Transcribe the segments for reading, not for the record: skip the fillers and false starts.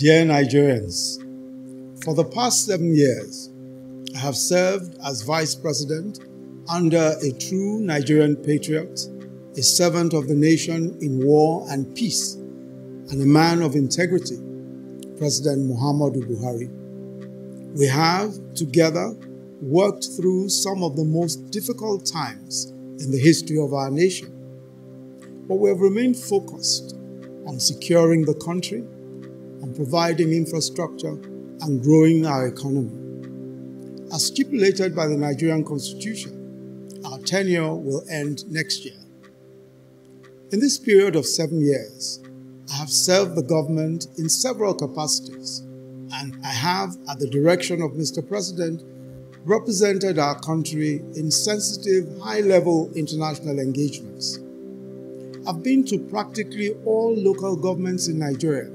Dear Nigerians, for the past 7 years, I have served as Vice President under a true Nigerian patriot, a servant of the nation in war and peace, and a man of integrity, President Muhammadu Buhari. We have, together, worked through some of the most difficult times in the history of our nation. But we have remained focused on securing the country, on providing infrastructure, and growing our economy. As stipulated by the Nigerian Constitution, our tenure will end next year. In this period of 7 years, I have served the government in several capacities, and I have, at the direction of Mr. President, represented our country in sensitive, high-level international engagements. I've been to practically all local governments in Nigeria.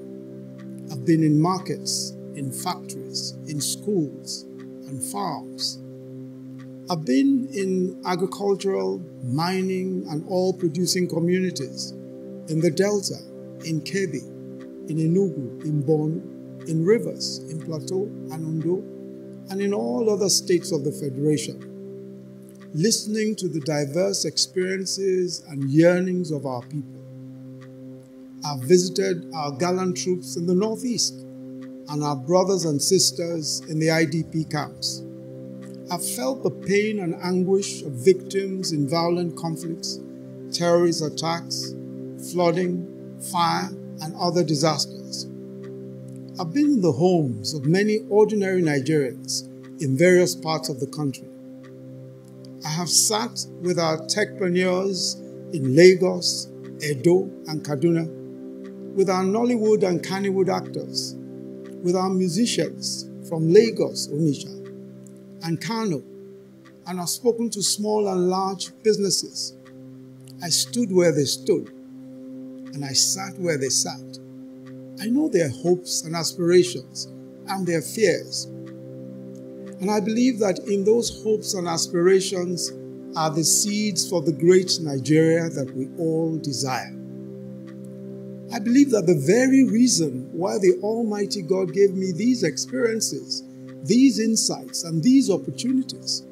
I've been in markets, in factories, in schools, and farms. I've been in agricultural, mining, and oil-producing communities, in the Delta, in Kebbi, in Enugu, in Borno, in Rivers, in Plateau and Ondo, and in all other states of the Federation, listening to the diverse experiences and yearnings of our people. I've visited our gallant troops in the Northeast and our brothers and sisters in the IDP camps. I've felt the pain and anguish of victims in violent conflicts, terrorist attacks, flooding, fire, and other disasters. I've been in the homes of many ordinary Nigerians in various parts of the country. I have sat with our techpreneurs in Lagos, Edo, and Kaduna, with our Nollywood and Kannywood actors, with our musicians from Lagos, Onitsha, and Kano, and I've spoken to small and large businesses. I stood where they stood, and I sat where they sat. I know their hopes and aspirations and their fears. And I believe that in those hopes and aspirations are the seeds for the great Nigeria that we all desire. I believe that the very reason why the Almighty God gave me these experiences, these insights, and these opportunities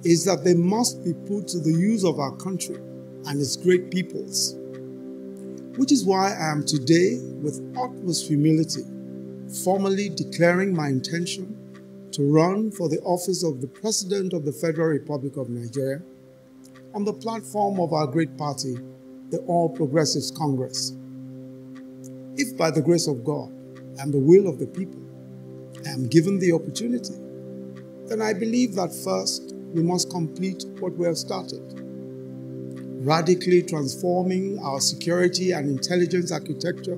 is that they must be put to the use of our country and its great peoples. Which is why I am today, with utmost humility, formally declaring my intention to run for the office of the President of the Federal Republic of Nigeria on the platform of our great party, the All Progressives Congress. If by the grace of God and the will of the people, I am given the opportunity, then I believe that first we must complete what we have started, radically transforming our security and intelligence architecture,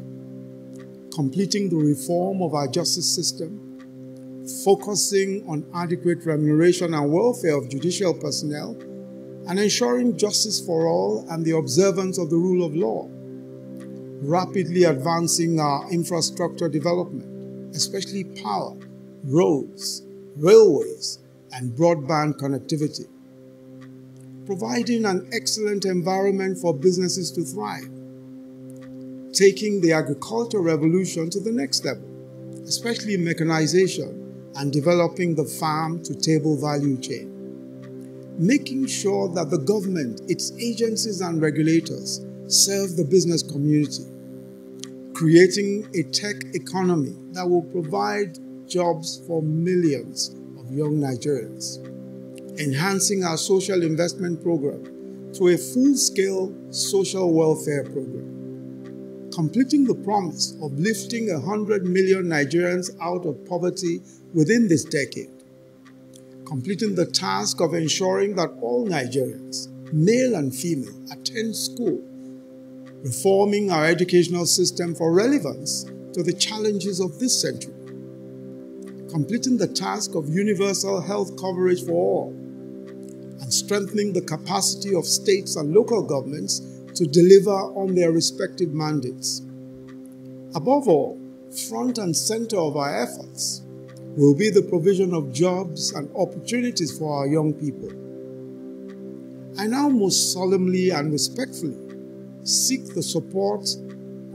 completing the reform of our justice system, focusing on adequate remuneration and welfare of judicial personnel, and ensuring justice for all and the observance of the rule of law, rapidly advancing our infrastructure development, especially power, roads, railways, and broadband connectivity, providing an excellent environment for businesses to thrive, taking the agricultural revolution to the next level, especially mechanization and developing the farm-to-table value chain, making sure that the government, its agencies and regulators serve the business community, creating a tech economy that will provide jobs for millions of young Nigerians, enhancing our social investment program to a full-scale social welfare program, completing the promise of lifting 100 million Nigerians out of poverty within this decade, completing the task of ensuring that all Nigerians, male and female, attend school, reforming our educational system for relevance to the challenges of this century, completing the task of universal health coverage for all, and strengthening the capacity of states and local governments to deliver on their respective mandates. Above all, front and center of our efforts will be the provision of jobs and opportunities for our young people. I now most solemnly and respectfully seek the support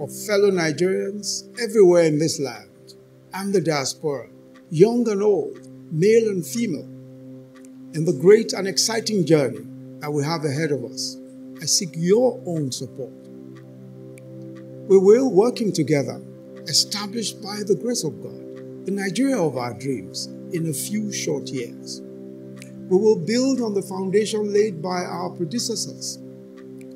of fellow Nigerians everywhere in this land and the diaspora, young and old, male and female, in the great and exciting journey that we have ahead of us. I seek your own support. We will, working together, establish by the grace of God the Nigeria of our dreams in a few short years. We will build on the foundation laid by our predecessors.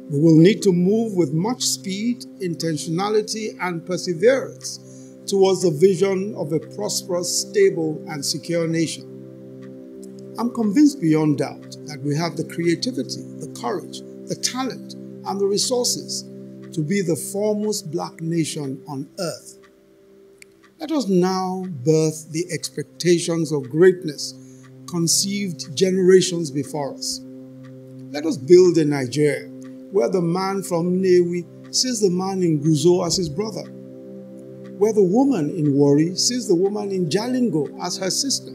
We will need to move with much speed, intentionality, and perseverance towards the vision of a prosperous, stable, and secure nation. I'm convinced beyond doubt that we have the creativity, the courage, the talent, and the resources to be the foremost black nation on earth. Let us now birth the expectations of greatness conceived generations before us. Let us build a Nigeria where the man from Nnewi sees the man in Guzo as his brother, where the woman in Warri sees the woman in Jalingo as her sister,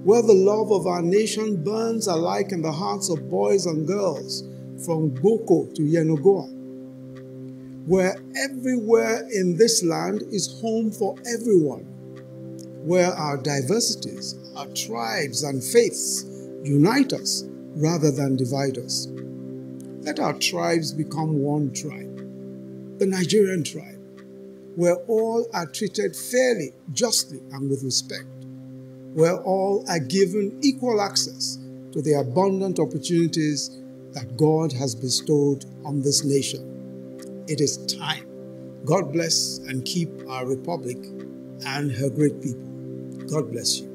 where the love of our nation burns alike in the hearts of boys and girls from Boko to Yenagoa, where everywhere in this land is home for everyone, where our diversities, our tribes and faiths unite us rather than divide us. Let our tribes become one tribe, the Nigerian tribe, where all are treated fairly, justly, and with respect, where all are given equal access to the abundant opportunities that God has bestowed on this nation. It is time. God bless and keep our republic and her great people. God bless you.